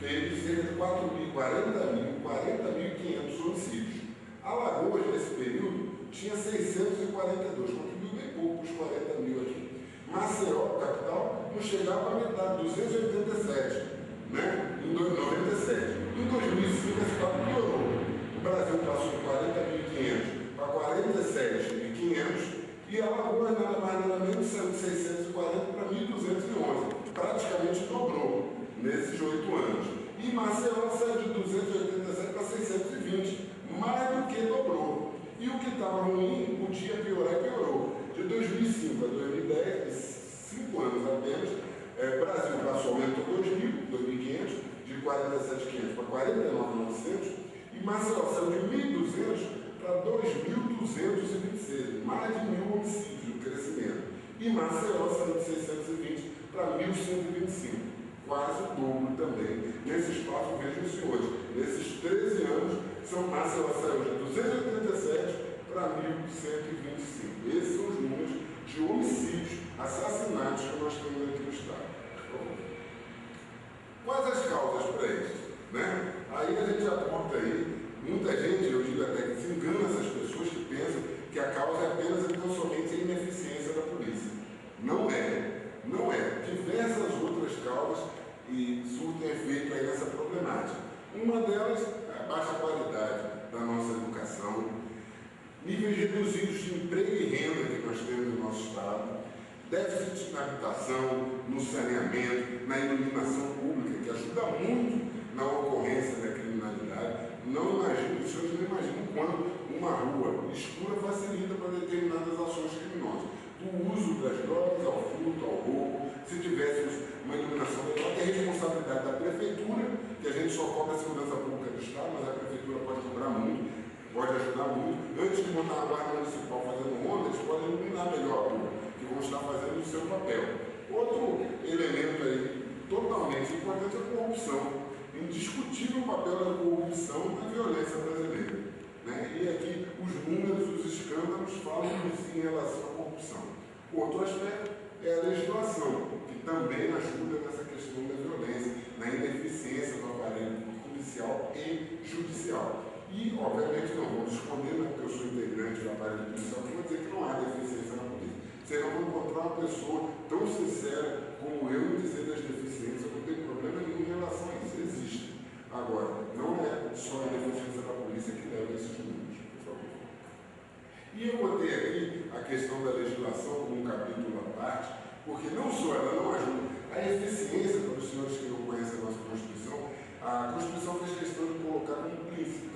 E: teve cerca de 40.500 homicídios. Alagoas, nesse período, tinha 642, contribuiu bem pouco os 40 mil aqui. Maceió, capital, não chegava a metade, 287, né? Em 97. Em 2005, a situação piorou. O Brasil passou de 40.500 para 47.500 e Alagoas nada mais nada menos saiu de 640 para 1.211. Praticamente dobrou nesses 8 anos. E Maceió saiu de 287 para 620, mais do que dobrou. E o que estava ruim, podia piorar e piorou. De 2005 a 2010, 5 anos apenas, o Brasil passou, aumentou 2.500, de 47.500 para 49.900, e Maceió saiu de 1.200 para 2.226, mais de 1.000 homicídios no crescimento. E Maceió saiu de 620 para 1.125, quase o dobro também. Nesse espaço, vejam os senhores, nesses 13 anos, Maceió saiu de 287 para 1.125. Esses são os números de homicídios, assassinatos que nós temos aqui no Estado. Quais as causas para isso? Né? Aí a gente aponta aí, muita gente, eu digo até que se engana essas pessoas que pensam que a causa é apenas e tão somente a ineficiência da polícia. Não é. Não é. Diversas outras causas e surtem efeito aí nessa problemática. Uma delas é a baixa qualidade da nossa educação, níveis reduzidos de emprego e renda que nós temos no nosso Estado, déficit na habitação, no saneamento, na iluminação pública, que ajuda muito na ocorrência da criminalidade. Não imagino, os senhores não imaginam quando uma rua escura facilita para determinadas ações criminosas. Do uso das drogas, ao furto, ao roubo, se tivéssemos uma iluminação melhor, que é responsabilidade da prefeitura, que a gente só cobra a segurança pública do Estado, mas a prefeitura pode cobrar muito, pode ajudar muito. Antes de montar a guarda municipal fazendo onda, eles podem iluminar melhor a rua, que vão estar fazendo o seu papel. Outro elemento aí totalmente importante é a corrupção. Indiscutível o papel da corrupção na violência brasileira. Né? E aqui os números, os escândalos falam em relação à corrupção. Outro aspecto é a legislação, que também ajuda nessa questão da violência, na ineficiência do aparelho policial e judicial. E, obviamente, não vou esconder, né, porque eu sou integrante do aparelho policial, que vou dizer que não há deficiência na polícia. Você não vai encontrar uma pessoa tão sincera como eu em dizer das deficiências, não tem problema nenhum em relação a isso, existe. Agora, não é só a deficiência da polícia que leva esses números, por favor. E eu botei aqui a questão da legislação como um capítulo à parte, porque não só ela não ajuda a eficiência, para os senhores que não conhecem a nossa Constituição, a Constituição fez questão de colocar um princípio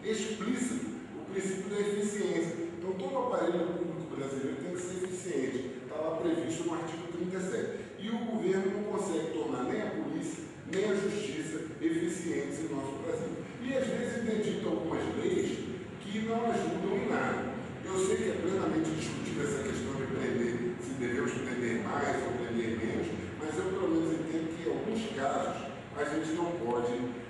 E: explícito, o princípio da eficiência. Então, todo o aparelho público brasileiro tem que ser eficiente. Está lá previsto no artigo 37. E o governo não consegue tornar nem a polícia, nem a justiça eficientes em nosso Brasil. E às vezes interdita algumas leis que não ajudam em nada. Eu sei que é plenamente discutida essa questão de prender, se devemos prender mais ou prender menos, mas eu pelo menos entendo que em alguns casos a gente não pode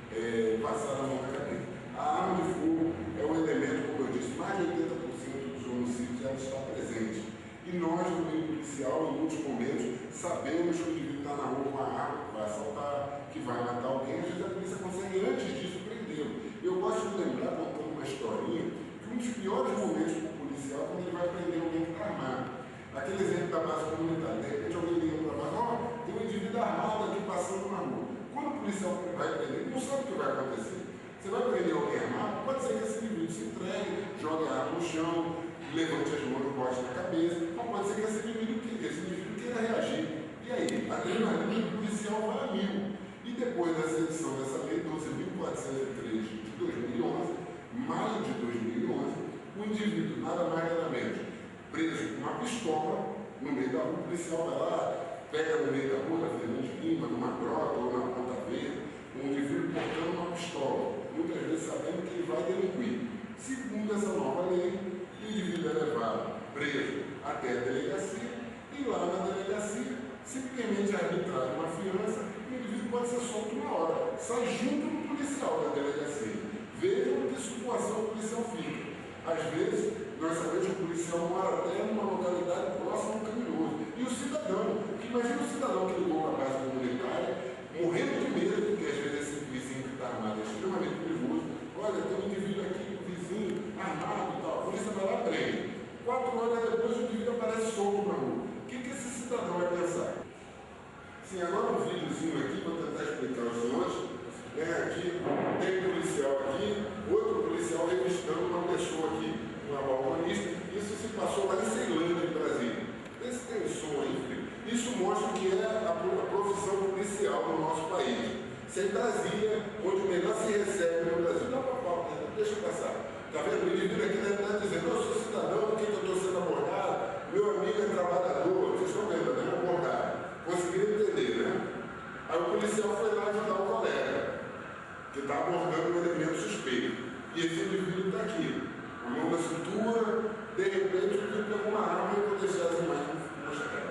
E: passar a mão na cabeça. A arma de fogo é um elemento, como eu disse, mais de 80% dos homicídios ela está presente. E nós, no meio policial, em muitos momentos, sabemos que o indivíduo está na rua com uma arma, que vai assaltar, que vai matar alguém, às vezes a polícia consegue, antes disso, prendê-lo. Eu gosto de lembrar, contando uma historinha, que um dos piores momentos para o policial é quando ele vai prender alguém que está armado. Aquele exemplo da base comunitária, de repente alguém liga para a base, tem um indivíduo armado aqui passando na rua. Quando o policial vai prender, ele não sabe o que vai acontecer. Você vai prender alguém armado, pode ser que esse indivíduo se entregue, jogue a arma no chão, levante as mãos, bote na cabeça, mas pode ser que esse indivíduo queira reagir. E aí, a adrenalina policial vai a 1000. E depois dessa edição dessa lei 12.403 de 2011, maio de 2011, o indivíduo, nada mais nada menos, preso com uma pistola no meio da rua, o policial vai lá, pega no meio da rua, na Fernandes Lima, numa grota ou na Ponta Verde, um indivíduo portando uma pistola, muitas vezes sabendo que ele vai delinquir. Segundo essa nova lei, o indivíduo é levado preso até a delegacia e lá na delegacia, simplesmente arbitrado uma fiança, o indivíduo pode ser solto na hora, sai junto do policial da delegacia. Vejam que situação o policial fica. Às vezes, nós sabemos que o policial mora até numa localidade próxima ao criminoso. E o cidadão, que imagina o cidadão que ligou para a base comunitária, morrendo de medo, porque às vezes esse vizinho que está armado é extremamente perigoso. Olha, tem um indivíduo aqui, um vizinho, armado e tal. A polícia vai lá e prende. 4 horas depois, o indivíduo aparece solto na rua. O que esse cidadão vai pensar? Sim, agora um videozinho aqui, vou tentar explicar aos senhores. Aqui tem um policial aqui, outro policial revistando uma pessoa aqui, uma balconista. Isso se passou lá em Ceilândia, em Brasília. Vê se tem um som aí, filho. Isso mostra o que é a profissão policial no nosso país. Isso é em Brasília, onde o melhor se recebe no Brasil. Dá para pau, deixa eu passar. Está vendo? O indivíduo aqui deve estar dizendo, eu sou cidadão, por que eu estou sendo abordado? Meu amigo é trabalhador, vocês estão vendo, né? Abordado. Conseguiram entender, né? Aí o policial foi lá ajudar o colega, que está abordando um elemento suspeito. E esse indivíduo está aqui, com a mão na cintura, de repente o indivíduo pegou uma arma e eu vou deixar as imagens mostrar.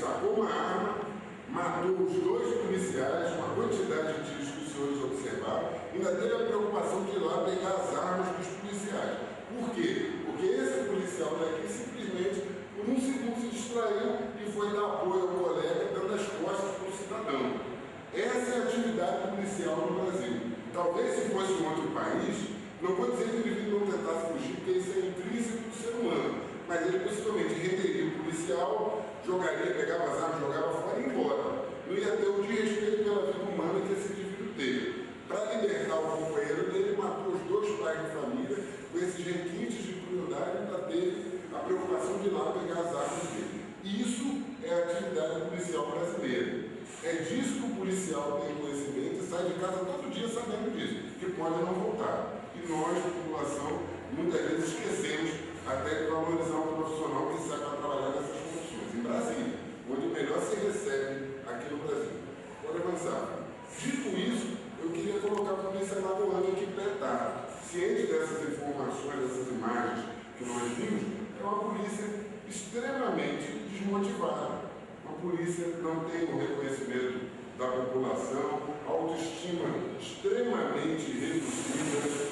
E: sacou uma arma, matou os 2 policiais, uma quantidade de tiros que os senhores observaram, ainda teve a preocupação de ir lá pegar as armas dos policiais. Por quê? Porque esse policial daqui simplesmente, por um segundo, se distraiu e foi dar apoio ao colega, dando as costas para o cidadão. Essa é a atividade policial no Brasil. Talvez se fosse um outro país, não vou dizer que o indivíduo não tentasse fugir, porque isso é intrínseco do ser humano, mas ele possivelmente renderia o policial, jogaria, pegava as armas, jogava fora e ia embora. Não ia ter o desrespeito pela vida humana que esse indivíduo teve. Para libertar o companheiro dele, matou os 2 pais de família, com esses requintes de crueldade, ainda teve a preocupação de ir lá pegar as armas dele. Isso é a atividade policial brasileira. É disso que o policial tem conhecimento e sai de casa todo dia sabendo disso, que pode não voltar. E nós, população, muitas vezes esquecemos até de valorizar um profissional que sai para trabalhar nessas condições. Em Brasília, onde melhor se recebe aqui no Brasil. Pode avançar. Dito isso, eu queria colocar a polícia lagoana aqui pretar. Ciente dessas informações, dessas imagens que nós vimos, é uma polícia extremamente desmotivada. Uma polícia que não tem o reconhecimento da população, autoestima extremamente reduzida,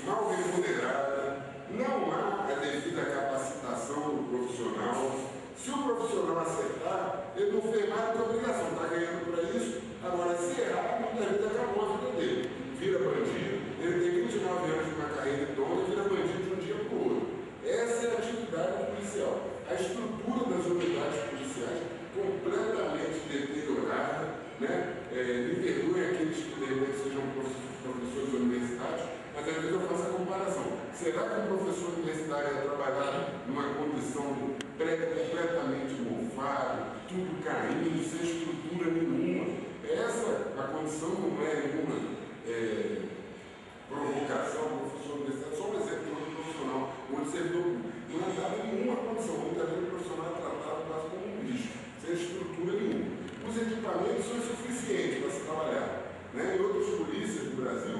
E: mal remunerada, não há a devida capacitação do profissional. Se o profissional acertar, ele não fez mais do que a obrigação, está ganhando para isso. Agora, se errar, muitas vezes acabou a vida dele. Vira bandido, ele tem 29 anos de uma carreira idônea e vira bandido de um dia para o outro. Essa é a atividade policial. A estrutura das unidades policiais completamente deteriorada, né? Me perdoem aqueles que de repente sejam professores universitários, mas às vezes eu faço a comparação. Será que um professor universitário ia trabalhar numa condição completamente mofado, tudo caindo, sem estrutura nenhuma? Essa, a condição não é nenhuma provocação do professor universitário, só um exemplo de um profissional, onde servidor não é dado nenhuma condição, muitas vezes o profissional é tratado quase como um lixo, sem estrutura nenhuma. Os equipamentos são insuficientes para se trabalhar. Né? Em outras polícias do Brasil,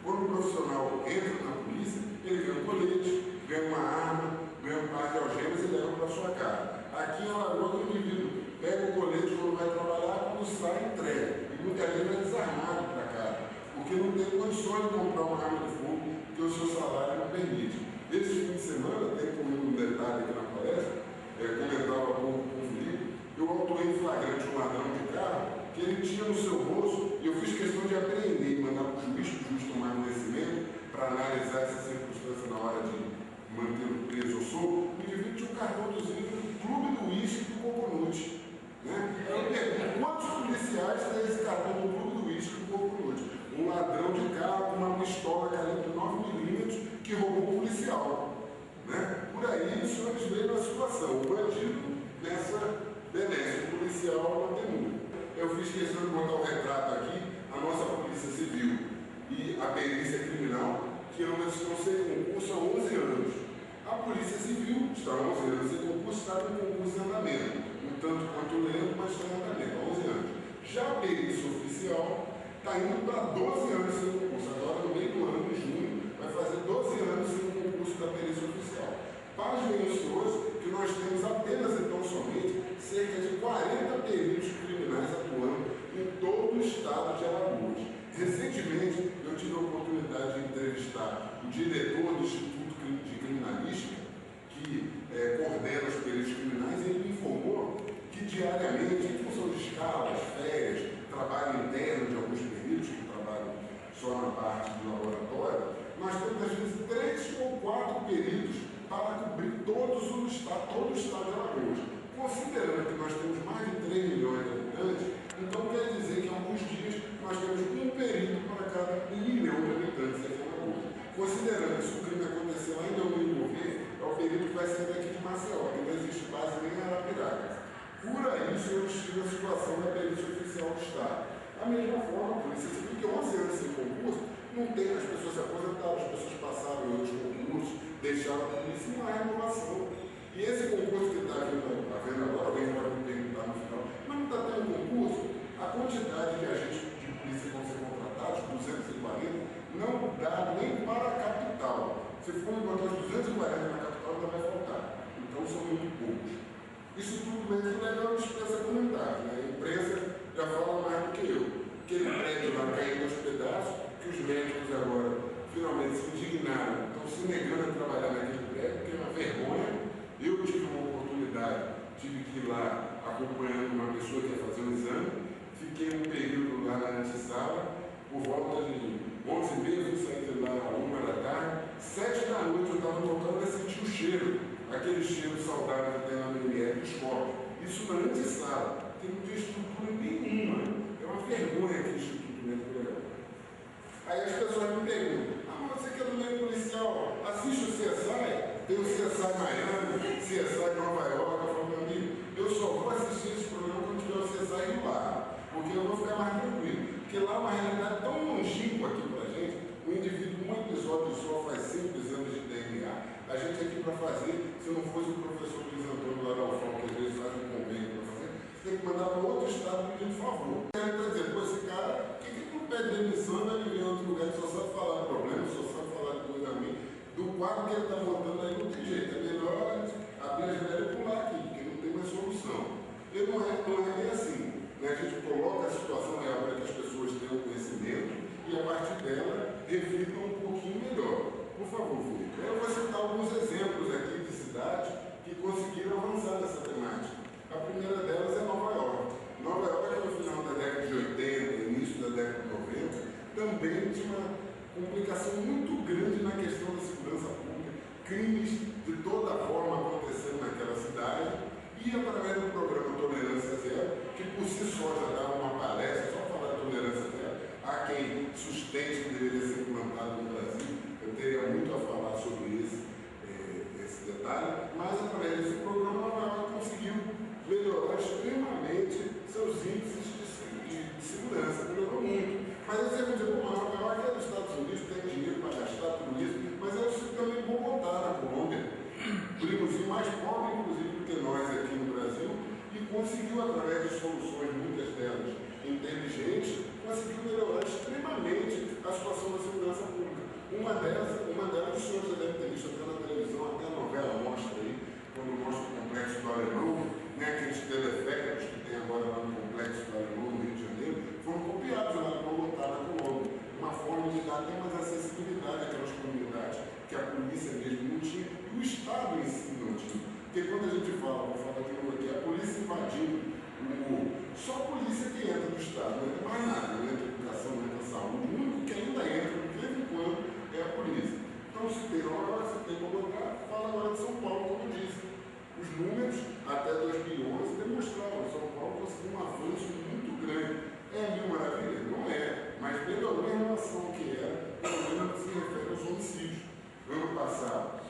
E: quando o profissional entra na polícia, ele ganha um colete, ganha uma arma, ganha um par de algemas e leva para sua casa. Aqui em Alagoas, o indivíduo pega o colete quando vai trabalhar, quando sai, entrega. E muitas vezes é desarmado para casa, porque não tem condições de comprar uma arma de fogo que o seu salário não permite. Esse fim de semana, tem comigo um detalhe aqui na palestra, comentava com o Felipe, eu autuei em flagrante um ladrão de carro que ele tinha no seu bolso, e eu fiz questão de apreender e mandar para o juiz tomar conhecimento para analisar essa circunstância na hora de mantê-lo preso ou solto. O indivíduo tinha um cartão do Clube do Uísque do Coconut. Né? Eu pergunto, quantos policiais têm esse cartão do Clube do Uísque do Coconut? Um ladrão de carro com uma pistola calibre 9mm que roubou um policial. Né? Por aí, os senhores veem a situação. O bandido nessa benesse, o policial não tem muito. Eu fiz questão de botar o retrato aqui, a nossa Polícia Civil e a perícia criminal, que ambas estão sem concurso há 11 anos. A Polícia Civil está há 11 anos sem concurso, está com concurso em andamento. Um tanto quanto lento, mas está em andamento, há 11 anos. Já a perícia oficial está indo para 12 anos sem concurso. Agora, no meio do ano, em junho, vai fazer 12 anos sem concurso da perícia oficial. Pasmem os senhores que nós temos apenas então somente cerca de 40 peritos criminais atuando em todo o estado de Alagoas. Recentemente, eu tive a oportunidade de entrevistar o diretor do Instituto de Criminalística, que coordena os peritos criminais, e ele me informou que diariamente, em função de escalas, férias, trabalho interno de alguns peritos que trabalham só na parte do laboratório, nós temos às vezes 3 ou 4 peritos para cobrir todo o estado de Alagoas. Considerando que nós temos mais de 3 milhões de habitantes, então quer dizer que em alguns dias nós temos um perito para cada 1 milhão de habitantes aqui em Alagoas. Considerando que se o crime aconteceu ainda não envolver, é o perito que vai sair daqui de Maceió, que não existe base nem em Arapiraca. Por aí, o senhor estima a situação da perícia oficial do Estado. Da mesma forma, a Polícia Civil, que 11 anos sem concurso, não tem as pessoas se aposentaram, as pessoas passaram em outros concursos, deixaram a polícia, não há renovação. E esse concurso que está havendo agora, alguém pode me perguntar no final, mas não está tendo concurso? A quantidade de agentes de polícia que vão ser contratados, 240, não dá nem para a capital. Se for encontrar os 240 na capital, ainda vai faltar. Então são muito poucos. Isso tudo mesmo legal dispensa comentários, né? A imprensa já fala mais do que eu. Aquele prédio lá caindo aos pedaços, que os médicos agora finalmente se indignaram, estão se negando a trabalhar naquele prédio, que é uma vergonha. Eu tive uma oportunidade, tive que ir lá acompanhando uma pessoa que ia fazer um exame, fiquei um período lá na antessala, por volta de 11h30, saí de lá à 1h da tarde, 7 da noite eu estava voltando a sentir o cheiro, aquele cheiro saudável que tem lá no ML dos corpos. Isso na antessala, que não tem estrutura nenhuma. É uma vergonha aquele Instituto Médico Legal. Aí as pessoas me perguntam, mas você que é do meio policial, assiste o CSI? Tem o CSI Miami, CSI Nova York. Eu falo, meu amigo, eu só vou assistir esse programa quando tiver o CSI lá, porque eu vou ficar mais tranquilo. Porque lá é uma realidade tão longínqua aqui pra gente, o indivíduo, um episódio só faz 5 exames de DNA, a gente aqui para fazer, se não fosse o professor Luiz Antônio lá da UFAM, que às vezes faz um convênio para fazer, você tem que mandar para outro estado pedindo favor. Quer dizer, pô, esse cara, por que não pede demissão e vai viver em outro lugar que só sabe falar de problema, só sabe falar de coisa ruim? Do quadro que ele está montando aí não tem jeito, é melhor abrir a janela e pular aqui, porque não tem mais solução. E não é bem assim. Né? A gente coloca a situação real para que as pessoas tenham conhecimento e a partir dela reflitam um pouquinho melhor. Por favor, Felipe. Eu vou citar alguns exemplos aqui de cidades que conseguiram avançar nessa temática. A primeira delas é Nova York. Nova York, no final da década de 80, início da década de 90, também tinha uma complicação muito grande na questão da segurança pública, crimes de toda forma acontecendo naquela cidade, e através do programa Tolerância Zero, que por si só já dá uma palestra, só falar de tolerância zero, há quem sustente que deveria ser implantado no Brasil, eu teria muito a falar sobre esse detalhe, mas através desse programa Nova York conseguiu melhorar extremamente seus índices de segurança, melhorou muito. Mas você vai dizer, Nova York é dos Estados Unidos, tem dinheiro para gastar tudo isso, mas eu sei também Bogotá, na Colômbia, primozinho mais pobre, inclusive, do que nós aqui no Brasil, e conseguiu, através de soluções, muitas delas inteligentes, conseguiu melhorar extremamente a situação da segurança pública. Uma delas, os senhores já devem ter visto até na televisão, até a novela mostra aí, quando mostra o complexo do Alemão, né, aqueles teleféricos que tem agora lá no complexo do Alemão, no Rio de Janeiro, foram copiados lá no Bogotá, na Colômbia. Uma forma de dar até mais acessibilidade àquelas comunidades que a polícia mesmo não tinha e o Estado em si não tinha. Porque quando a gente fala, vou falar de novo aqui, a polícia invadindo o morro, só a polícia que entra do Estado, não entra mais nada, não entra educação, não entra saúde, o único que ainda entra, de vez em quando, é a polícia. Então, se tem Nova York, se tem Bogotá, fala agora de São Paulo, como eu disse. Os números, até 2011, demonstravam que São Paulo conseguiu um avanço muito grande. É mil maravilhas? Não é, mas melhorou em relação ao que era, pelo menos no que se refere aos homicídios. No ano passado,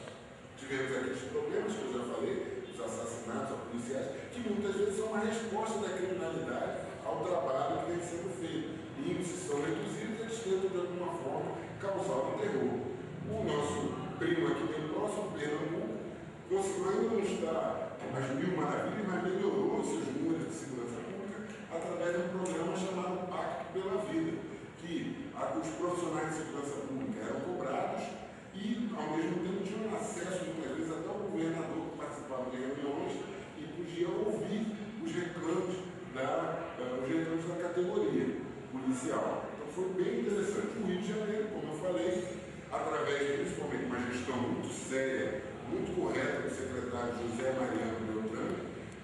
E: tivemos aqueles problemas que eu já falei, os assassinatos a policiais, que muitas vezes são uma resposta da criminalidade ao trabalho que vem sendo feito. Índices são reduzidos e eles tentam, de alguma forma, causar o terror. O nosso primo aqui bem próximo, Pernambuco, conseguiu ainda não estar às mil maravilhas, mas melhorou seus números de segurança pública através de um programa chamado Pacto pela Vida, que os profissionais de segurança pública eram cobrados e, ao mesmo tempo, tinham acesso, muitas vezes, até o governador que participava de reuniões e podia ouvir os reclamos da categoria policial. Então, foi bem interessante. O Rio de Janeiro, como eu falei, através, principalmente, de uma gestão muito séria, muito correta do secretário José Mariano Beltrame,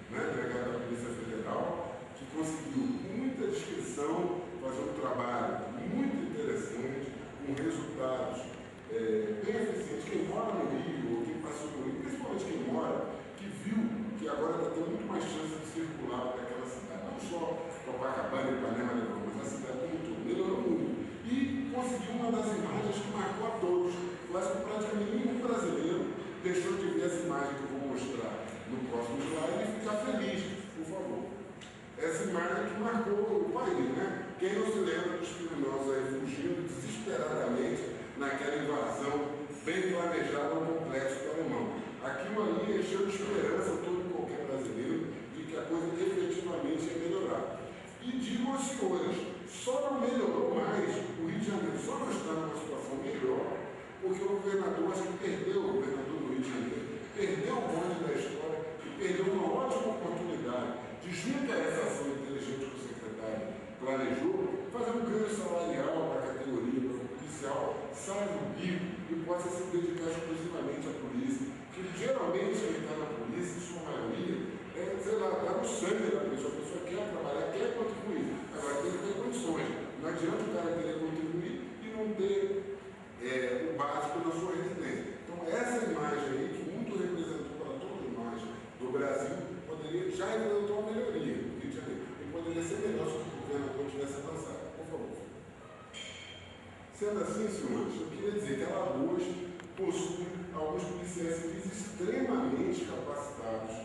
E: né, delegado da Polícia Federal, que conseguiu, com muita discrição, fazer um trabalho muito interessante, com resultados bem eficientes. Quem mora no Rio, ou quem passou no Rio, principalmente quem mora, que viu que agora está tendo muito mais chance de circular por aquela cidade, não só Copacabana e Ipanema, mas a cidade como um todo, melhorou muito. E conseguiu uma das imagens que marcou a todos. Eu acho que praticamente nenhum brasileiro deixou de ver essa imagem que eu vou mostrar no próximo slide e ficar feliz, por favor. Essa imagem que marcou o país, né? Quem não se lembra dos criminosos aí fugindo desesperadamente naquela invasão bem planejada ao complexo do Alemão. Aquilo ali encheu de esperança todo e qualquer brasileiro de que a coisa efetivamente ia melhorar. E digo aos senhores, só não melhorou mais, o Rio de Janeiro só não está numa situação melhor, porque o governador, acho que perdeu, o governador do Rio de Janeiro, perdeu o bonde da história e perdeu uma ótima oportunidade de, junto a essa ação inteligente que o secretário planejou, fazer um ganho salarial para a categoria, para o policial saia do bico e possa se dedicar exclusivamente à polícia. Que geralmente quem está na polícia, em sua maioria, sei lá, está no sangue da pessoa. A pessoa quer trabalhar, quer contribuir. Agora tem que ter condições. Não adianta o cara querer contribuir e não ter o básico da sua residência. Então essa imagem aí, que muito representou para todos nós do Brasil, já representou uma melhoria no Rio de Janeiro. E poderia ser melhor se o governador tivesse avançado. Por favor. Sendo assim, senhores, eu queria dizer que Alagoas possui alguns policiais civis extremamente capacitados.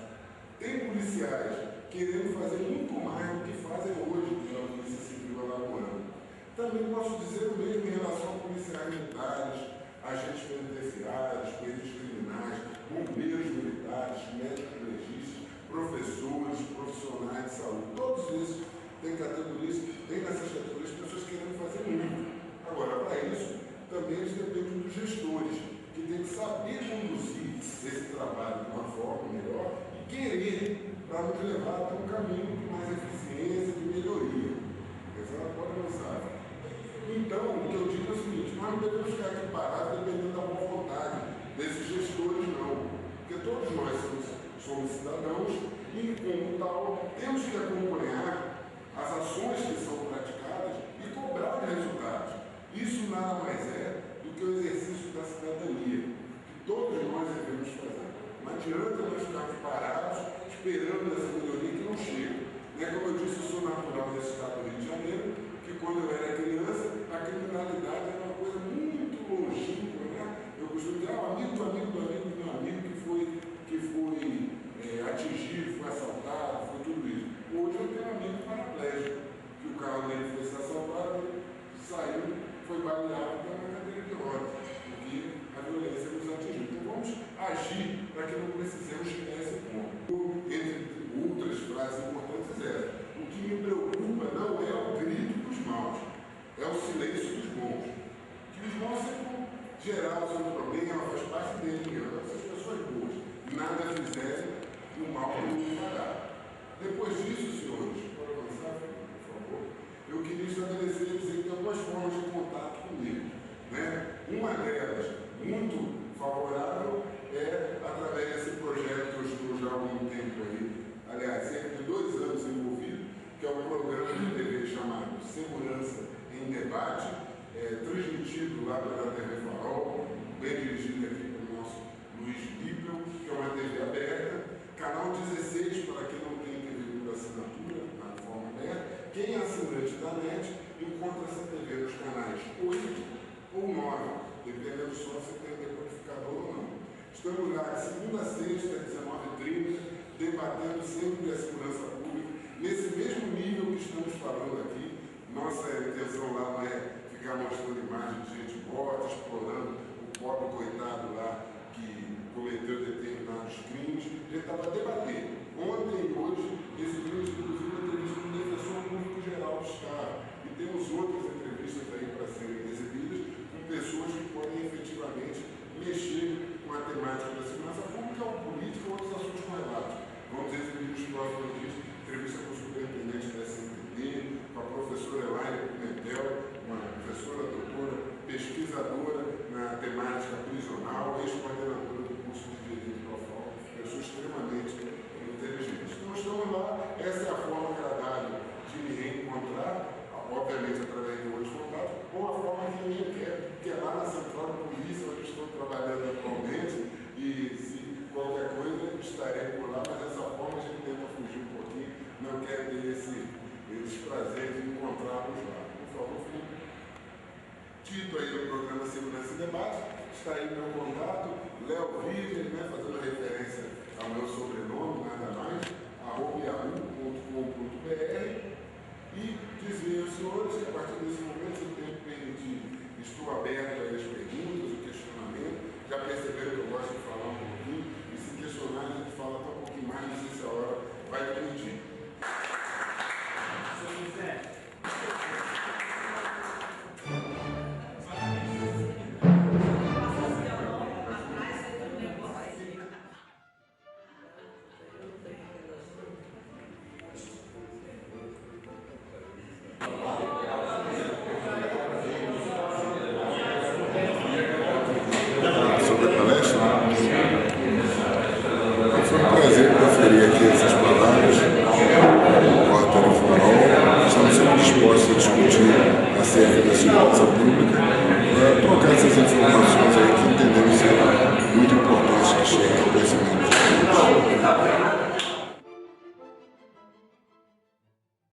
E: Tem policiais querendo fazer muito mais do que fazem hoje pela Polícia Civil alagoana. Também posso dizer o mesmo em relação a policiais militares, agentes penitenciários, peritos criminais, bombeiros militares, médicos legistas, professores, profissionais de saúde. Todos esses têm categorias, tem nessas categorias pessoas querendo fazer muito. Agora, para isso, também eles dependem dos gestores, que têm que saber conduzir esse trabalho de uma forma melhor e querer para nos levar para um caminho de mais eficiência, de melhoria. Ela pode avançar. Então, o que eu digo é o seguinte: nós não devemos ficar aqui parados dependendo da boa vontade desses gestores, não. Porque todos nós somos cidadãos e, como tal, temos que acompanhar as ações que são praticadas e cobrar os resultados. Isso nada mais é do que o exercício da cidadania, que todos nós devemos fazer. Não adianta nós ficarmos parados esperando essa melhoria que não chega. Como eu disse, eu sou natural desse estado do Rio de Janeiro, que quando eu era criança, a criminalidade era uma coisa muito longínqua, né? Eu costumo dizer, amigo do amigo do amigo do meu amigo que foi atingido, foi assaltado, foi tudo isso. Hoje eu tenho um amigo paraplégico, que o carro dele foi assaltado, saiu, foi baleado na cadeira de rodas, porque a violência nos atingiu. Então vamos agir para que não precisemos chegar a esse ponto. Entre outras frases importantes, o que me preocupa não é o grito dos maus, é o silêncio dos bons. Que os maus sempre vão gerar o seu problema, faz parte dele, essas pessoas boas, nada fizerem, o mal não fará. Depois disso, senhores, pode avançar, por favor, eu queria estabelecer e dizer que tem algumas formas de contato comigo. Uma delas, muito favorável, é através desse projeto que eu estou já há algum tempo aí, aliás, cerca de 2 anos envolvido, que é um programa de TV chamado Segurança em Debate, transmitido lá pela TV Farol, bem dirigido aqui pelo nosso Luiz Bíbel, que é uma TV aberta, canal 16, para quem não tem TV por assinatura, na forma aberta. Quem é assinante da NET encontra essa TV nos canais 8 ou 9, dependendo só se tem decodificador ou não. Estamos lá de segunda a sexta, 19h30, debatendo sempre a segurança pública, nesse mesmo nível que estamos falando aqui. Nossa intenção lá não é ficar mostrando imagens de gente morta, explorando o pobre coitado lá que cometeu determinados crimes. A gente estava debatendo. Ontem e hoje recebemos inclusive uma entrevista do defensor público geral do Estado. E temos outras entrevistas aí para serem exibidas com pessoas que podem efetivamente mexer com a temática da segurança pública, ou política, ou outros assuntos correlatos. Vamos exibir nos próximos dias entrevista com o superintendente da SMPD, com a professora Elaine Pimentel, uma professora, doutora, pesquisadora na temática prisional, ex-coordenadora do curso de Direito do UFAL, pessoa extremamente inteligente. Então estamos lá, essa é a forma agradável de me reencontrar, obviamente através de outros contatos, ou a forma que ninguém quer, que é lá na Central de Polícia, onde estou trabalhando atualmente, e se qualquer coisa estarei por lá, mas dessa forma a gente tenta fugir um pouquinho, não quer ter esse prazer de encontrá-los lá. Por favor, Felipe. Tito aí no programa Segurança e Debate, está aí meu contato, Léo Virgem, fazendo referência ao meu sobrenome, nada mais, @yahoo.com.br,